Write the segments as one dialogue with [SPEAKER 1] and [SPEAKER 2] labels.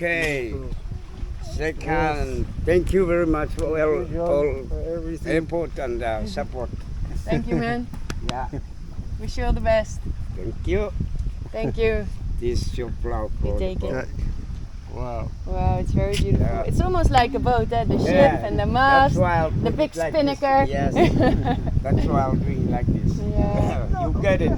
[SPEAKER 1] Okay. Second, thank you very much for all
[SPEAKER 2] everything.
[SPEAKER 1] input and support.
[SPEAKER 3] Thank you, man.
[SPEAKER 1] Yeah,
[SPEAKER 3] Wish you all the best.
[SPEAKER 1] thank you.
[SPEAKER 3] Thank you.
[SPEAKER 1] This is your plow.
[SPEAKER 3] You take it.
[SPEAKER 2] Ja. Wow.
[SPEAKER 3] Wow, it's very beautiful.
[SPEAKER 1] Yeah.
[SPEAKER 3] It's almost like a boat, eh? The ship
[SPEAKER 1] Yeah,
[SPEAKER 3] and the
[SPEAKER 1] That's
[SPEAKER 3] mast,
[SPEAKER 1] why I'll
[SPEAKER 3] the
[SPEAKER 1] put
[SPEAKER 3] big
[SPEAKER 1] it like
[SPEAKER 3] spinnaker.
[SPEAKER 1] This. Yes, that's why I'm doing like this.
[SPEAKER 3] Yeah.
[SPEAKER 1] You get it.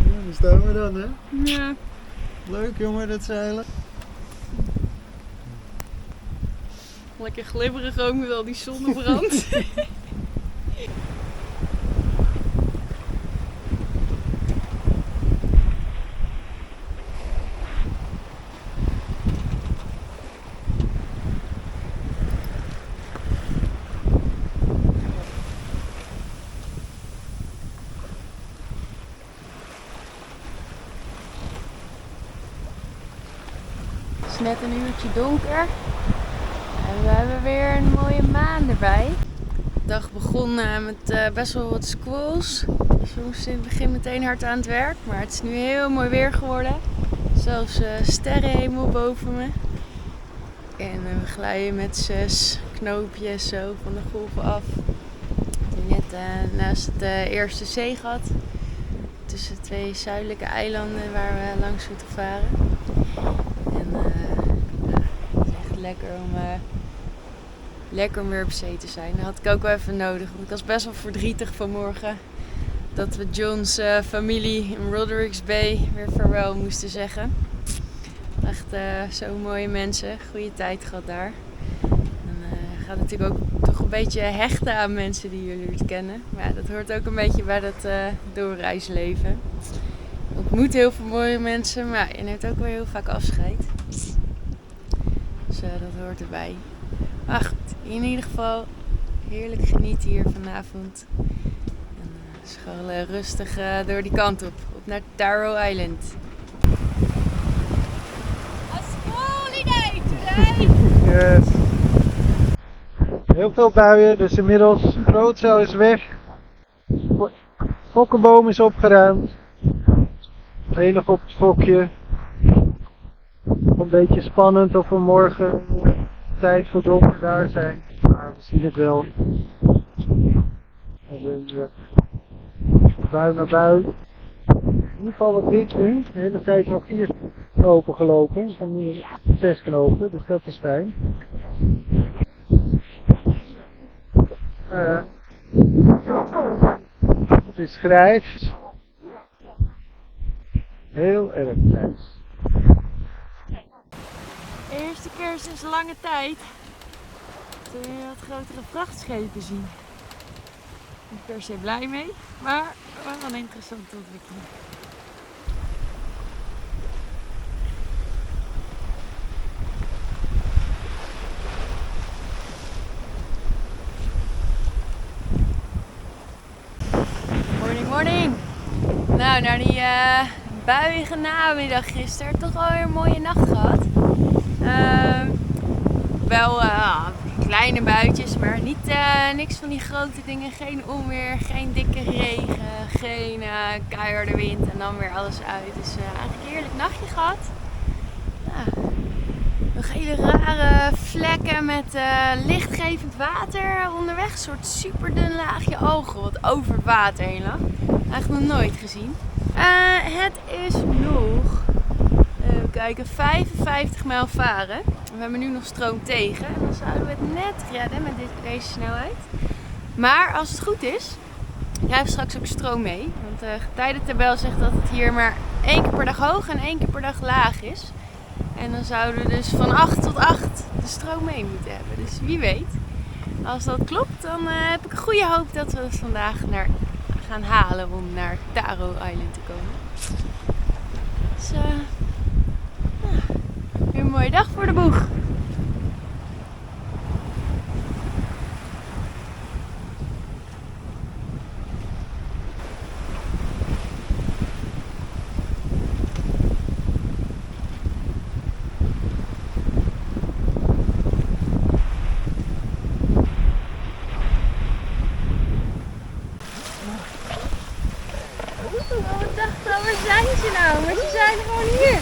[SPEAKER 2] Ja, daar staan we dan, hè?
[SPEAKER 3] Ja.
[SPEAKER 2] Leuk jongen, dat zeilen.
[SPEAKER 3] Lekker glibberig ook met al die zonnebrand. Het is net een uurtje donker. En we hebben weer een mooie maan erbij. De dag begon met best wel wat squalls. Dus we moesten in het begin meteen hard aan het werk. Maar het is nu heel mooi weer geworden. Zelfs sterrenhemel boven me. En we glijden met 6 knoopjes zo van de golven af. Net naast het eerste zeegat. Tussen 2 zuidelijke eilanden waar we langs moeten varen. En het is echt lekker om weer op zee te zijn. Dat had ik ook wel even nodig. Want ik was best wel verdrietig vanmorgen. Dat we John's familie in Rodericks Bay weer vaarwel moesten zeggen. Echt zo mooie mensen. Goede tijd gehad daar. En je gaat natuurlijk ook toch een beetje hechten aan mensen die jullie kennen. Maar ja, dat hoort ook een beetje bij dat doorreisleven. Je ontmoet heel veel mooie mensen, maar je neemt ook weer heel vaak afscheid. Dus dat hoort erbij. Maar goed, in ieder geval heerlijk genieten hier vanavond. En scharrelen rustig door die kant op naar Taro Island. A squally day today!
[SPEAKER 2] Yes. Heel veel buien, dus inmiddels grootzeil is weg. Fokkenboom is opgeruimd. Alleen nog op het fokje. Een beetje spannend of we morgen tijd voor donker daar zijn. Maar we zien het wel. Bui naar bui. In ieder geval wat wit nu. De hele tijd nog 4 knopen gelopen. Van nu 6 knopen, dus dat is fijn. Het is grijs. Heel erg grijs.
[SPEAKER 3] Eerste keer sinds lange tijd dat we wat grotere vrachtschepen zien. Niet per se blij mee, maar wel een interessante ontwikkeling. Morning, morning! Nou, naar die buiige namiddag gisteren toch wel weer een mooie nacht gehad. Wel kleine buitjes, maar niet, niks van die grote dingen. Geen onweer, geen dikke regen, geen keiharde wind en dan weer alles uit. Dus eigenlijk een heerlijk nachtje gehad. Nog hele rare vlekken met lichtgevend water onderweg. Een soort superdun laagje ogen wat over het water heen lag. Eigenlijk nog nooit gezien. Het is nog, even kijken, 55 mijl varen. We hebben nu nog stroom tegen en dan zouden we het net redden met deze snelheid. Maar als het goed is, krijgen we straks ook stroom mee. Want de getijdentabel zegt dat het hier maar 1 keer per dag hoog en 1 keer per dag laag is. En dan zouden we dus van 8 tot 8 de stroom mee moeten hebben. Dus wie weet, als dat klopt, dan heb ik een goede hoop dat we het vandaag gaan halen om naar Taro Island te komen. Dus weer een mooie dag voor de boeg. Wat dacht je, waar zijn ze nou? Maar ze zijn gewoon hier.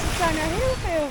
[SPEAKER 3] Ze zijn er heel veel.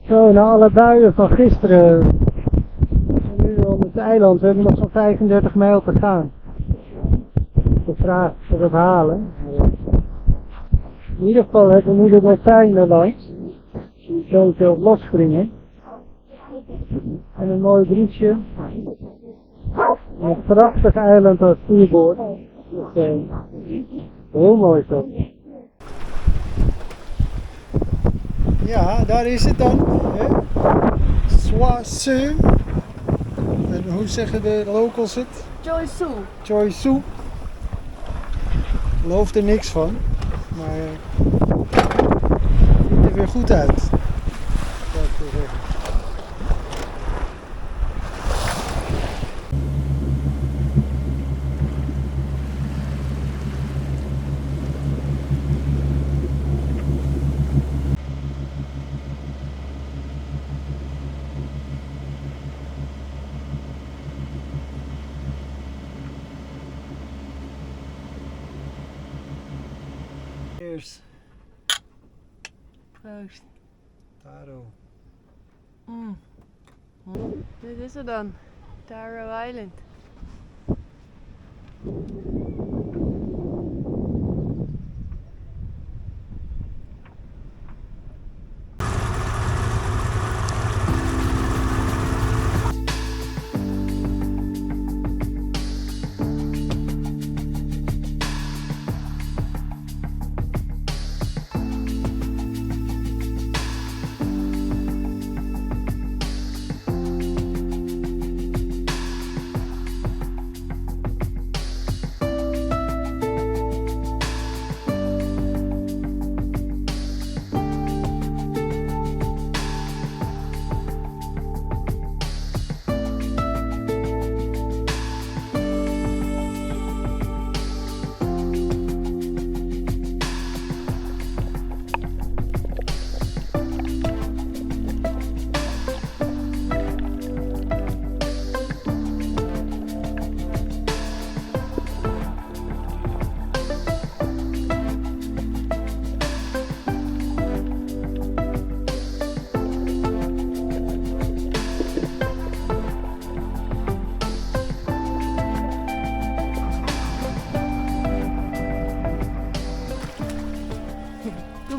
[SPEAKER 2] Zo, na alle buien van gisteren. We zijn nu op het eiland. We hebben nog zo'n 35 mijl te gaan. De vraag of we dat halen. In ieder geval hebben we nu de dolfijnen langs. Die zo op losspringen. En een mooi briesje. En een prachtig eiland als stuurboord. Dus, heel mooi is dat.
[SPEAKER 4] Ja, daar is het dan. Soisseux. En hoe zeggen de locals het?
[SPEAKER 3] Choi Su.
[SPEAKER 4] Choi Su. Geloof er niks van. Maar het ziet er weer goed uit. Zou ik zo zeggen. Cheers.
[SPEAKER 3] Proost.
[SPEAKER 4] Taro.
[SPEAKER 3] Dit is het dan. Taro Island.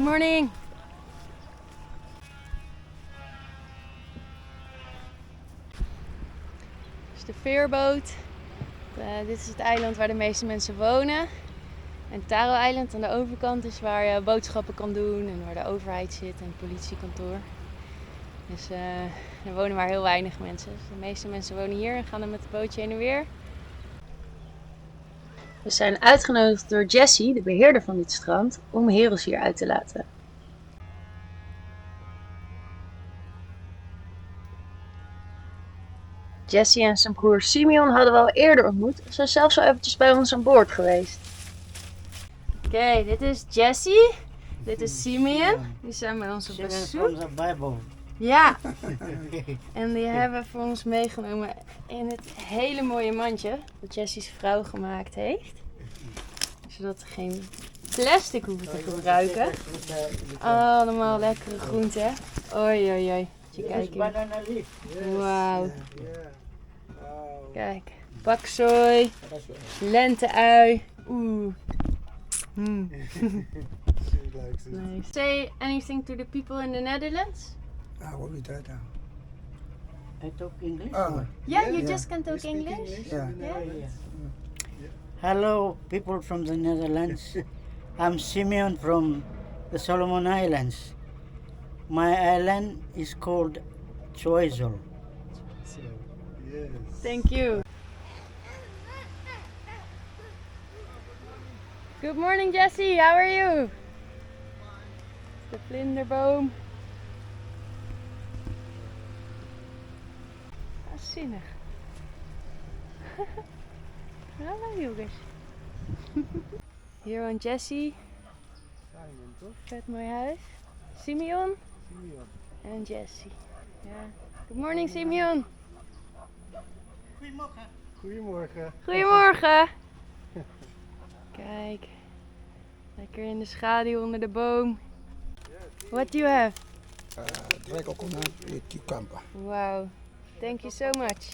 [SPEAKER 3] morning. Dit is de veerboot. Dit is het eiland waar de meeste mensen wonen. En Taro-eiland aan de overkant is waar je boodschappen kan doen en waar de overheid zit en het politiekantoor. Dus er wonen maar heel weinig mensen. Dus de meeste mensen wonen hier en gaan dan met het bootje heen en weer. We zijn uitgenodigd door Jessie, de beheerder van dit strand, om Heros hier uit te laten. Jessie en zijn broer Simeon hadden we al eerder ontmoet. Ze zijn zelfs al eventjes bij ons aan boord geweest. Oké, dit is Jessie. Dit is Simeon. Die zijn bij ons op bezoek. Ja. En die hebben we voor ons meegenomen in het hele mooie mandje dat Jessie's vrouw gemaakt heeft. Zodat we geen plastic hoeven te gebruiken. Allemaal lekkere groenten. Oei, oei, oei. Kijk. Wauw. Kijk. Paksoi. Lente-ui. Oeh. Nice. Say anything to the people in the Netherlands?
[SPEAKER 4] What we did now?
[SPEAKER 5] I talk English.
[SPEAKER 3] Yeah, you just can talk English.
[SPEAKER 4] Yeah.
[SPEAKER 5] Hello, people from the Netherlands. I'm Simeon from the Solomon Islands. My island is called Choiseul.
[SPEAKER 3] Thank you. Good morning, Jessie. How are you? De vlinderboom. Zinnig. Hallo jongens. Hier woont Jessie. Vet mooi huis. Simeon. En Jessie. Ja. Good morning Simeon.
[SPEAKER 4] Goedemorgen.
[SPEAKER 3] Goedemorgen. Kijk. Lekker in de schaduw onder de boom. What do you have?
[SPEAKER 4] Dry coconut with cucumber.
[SPEAKER 3] Wow. Thank you so much.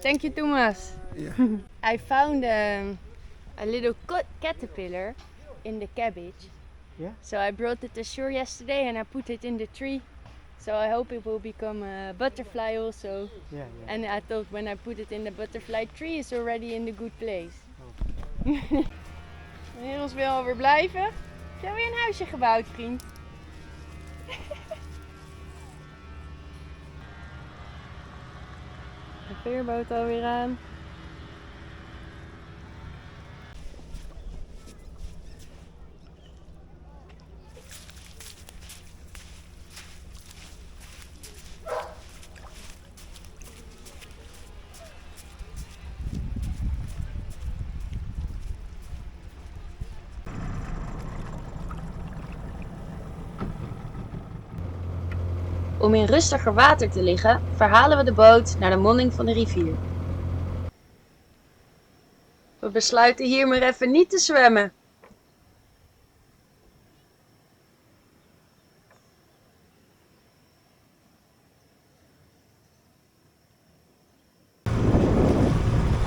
[SPEAKER 3] Thank you, Thomas.
[SPEAKER 4] Yeah.
[SPEAKER 3] I found a little caterpillar in the cabbage.
[SPEAKER 5] Yeah?
[SPEAKER 3] So I brought it ashore yesterday and I put it in the tree. So I hope it will become a butterfly also.
[SPEAKER 5] Yeah.
[SPEAKER 3] And I thought when I put it in the butterfly tree, it's already in the good place. Heros wil alweer blijven. Heb jij weer een huisje gebouwd, vriend? De veerboot alweer aan. Om in rustiger water te liggen, verhalen we de boot naar de monding van de rivier. We besluiten hier maar even niet te zwemmen.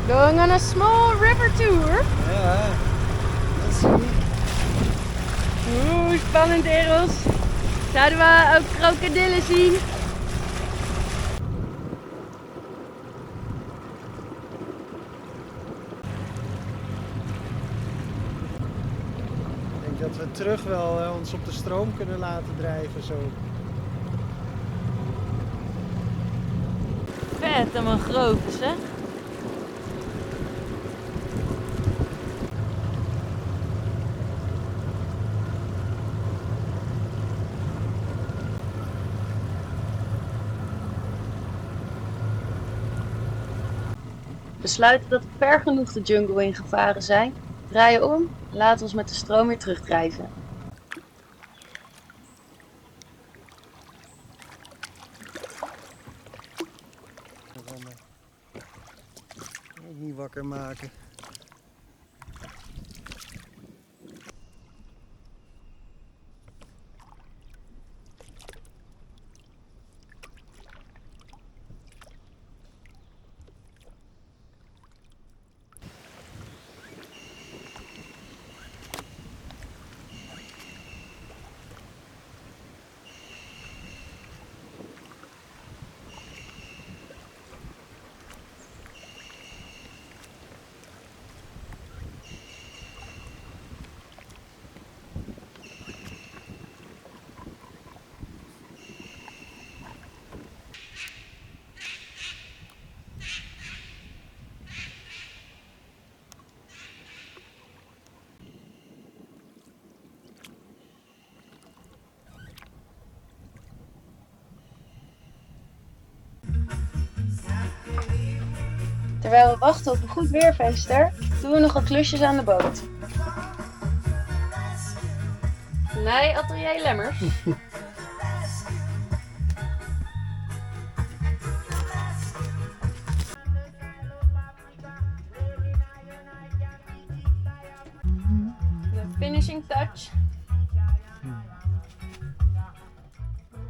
[SPEAKER 3] Going on a small river tour.
[SPEAKER 4] Ja.
[SPEAKER 3] Oeh, spannend Eros. Zouden we ook krokodillen zien?
[SPEAKER 2] Ik denk dat we terug wel ons op de stroom kunnen laten drijven zo.
[SPEAKER 3] Vet en mangroves, hè? Besluiten dat we ver genoeg de jungle ingevaren zijn, draaien om, laten ons met de stroom weer terugdrijven.
[SPEAKER 2] Ook niet wakker maken.
[SPEAKER 3] Terwijl we wachten op een goed weervenster, doen we nog wat klusjes aan de boot. Nee, Atelier Lemmers. De finishing touch.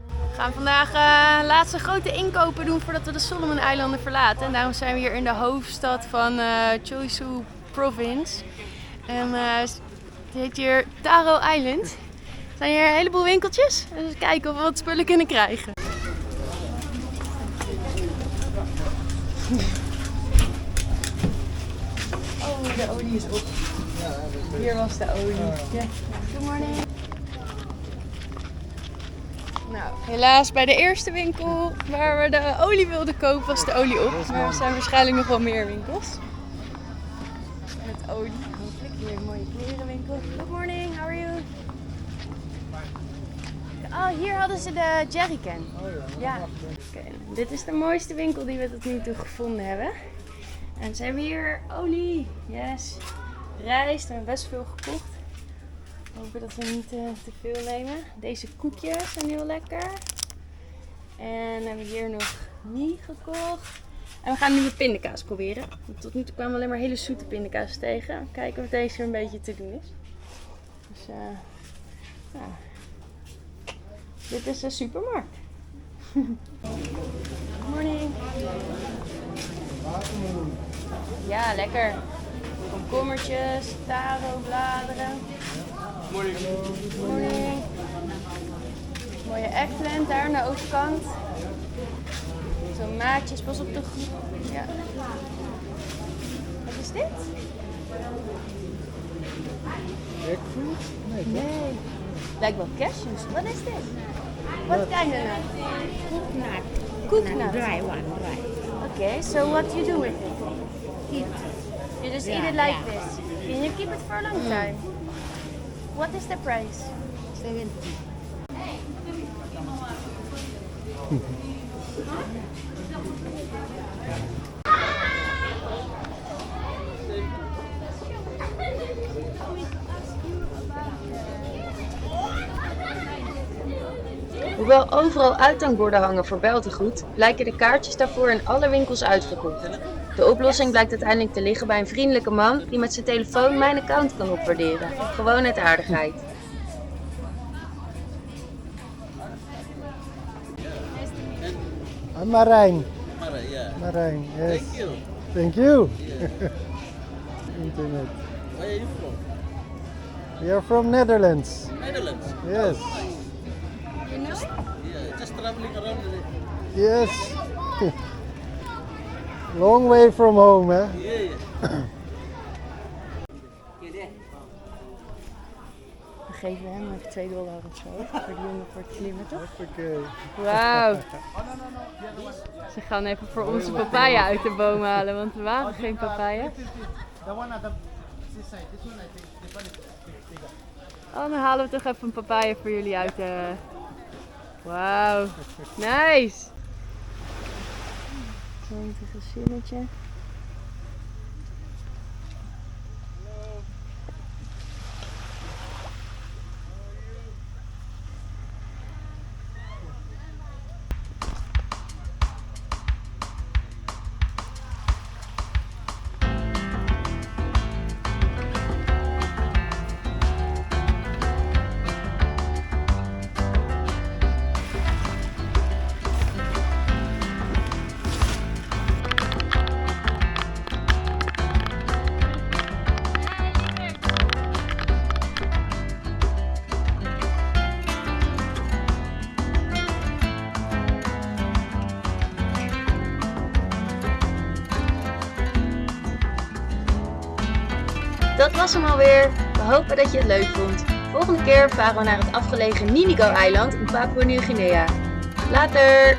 [SPEAKER 3] We gaan vandaag laatste grote inkopen doen voordat we de Solomon-eilanden verlaten. En daarom zijn we hier in de hoofdstad van Choisu Province. En het heet hier Taro Island. Er zijn hier een heleboel winkeltjes. Dus eens kijken of we wat spullen kunnen krijgen. Oh, de olie is op. Hier was de olie. Yeah. Good morning. Nou, helaas bij de eerste winkel waar we de olie wilden kopen was de olie op. Maar er zijn waarschijnlijk nog wel meer winkels. Met olie. Hopelijk hier een mooie klerenwinkel. Good morning, how are you? Oh, hier hadden ze de jerrycan. Ja. Okay. Dit is de mooiste winkel die we tot nu toe gevonden hebben. En ze hebben hier olie. Yes. Rijst. We hebben best veel gekocht. Hopen dat we niet te veel nemen. Deze koekjes zijn heel lekker. En we hebben hier nog mie gekocht. En we gaan nu de pindakaas proberen. Tot nu toe kwamen we alleen maar hele zoete pindakaas tegen. Kijken of deze een beetje te doen is. Dus ja. Dit is de supermarkt. Good morning. Ja, lekker. Komkommertjes, taro, bladeren.
[SPEAKER 1] Morning.
[SPEAKER 3] Morning. Mooie eggplant daar aan de overkant. Tomaatjes, pas op de groep. Ja. Wat is dit?
[SPEAKER 4] Jackfruit? Nee.
[SPEAKER 3] Nee. Lijkt wel cashews. Wat is dit? Wat kind of nut?
[SPEAKER 6] Coconut.
[SPEAKER 3] Coconut.
[SPEAKER 6] Dry one, dry.
[SPEAKER 3] Okay, so what do you do with it?
[SPEAKER 6] Eat.
[SPEAKER 3] You just eat
[SPEAKER 6] Yeah,
[SPEAKER 3] it like
[SPEAKER 6] yeah.
[SPEAKER 3] this. Can you keep it for a long time? What is the price?
[SPEAKER 6] 70.
[SPEAKER 3] Hoewel overal uithangborden hangen voor beltegoed, blijken de kaartjes daarvoor in alle winkels uitverkocht. De oplossing blijkt uiteindelijk te liggen bij een vriendelijke man die met zijn telefoon mijn account kan opwaarderen. Gewoon uit aardigheid.
[SPEAKER 4] I'm Marijn.
[SPEAKER 7] Mara, yeah.
[SPEAKER 4] Marijn, yes.
[SPEAKER 7] Thank you.
[SPEAKER 4] Thank you.
[SPEAKER 7] Yeah.
[SPEAKER 4] Internet.
[SPEAKER 7] Where are you from?
[SPEAKER 4] We are from Netherlands.
[SPEAKER 7] Netherlands.
[SPEAKER 4] Yes.
[SPEAKER 7] Yeah, just traveling around.
[SPEAKER 4] Yes. Long way from home, hè?
[SPEAKER 7] Yeah, yeah.
[SPEAKER 3] We geven hem even $2 of zo voor die jongen voor het klimmen, toch?
[SPEAKER 4] Oké.
[SPEAKER 3] Wauw. Ze gaan even voor onze papaya uit de boom halen, want er waren geen papaya. Oh, dan halen we toch even een papaya voor jullie uit. Wauw. Nice. Zo'n gezinnetje. Dat was hem alweer. We hopen dat je het leuk vond. Volgende keer varen we naar het afgelegen Ninigo-eiland in Papua Nieuw-Guinea. Later!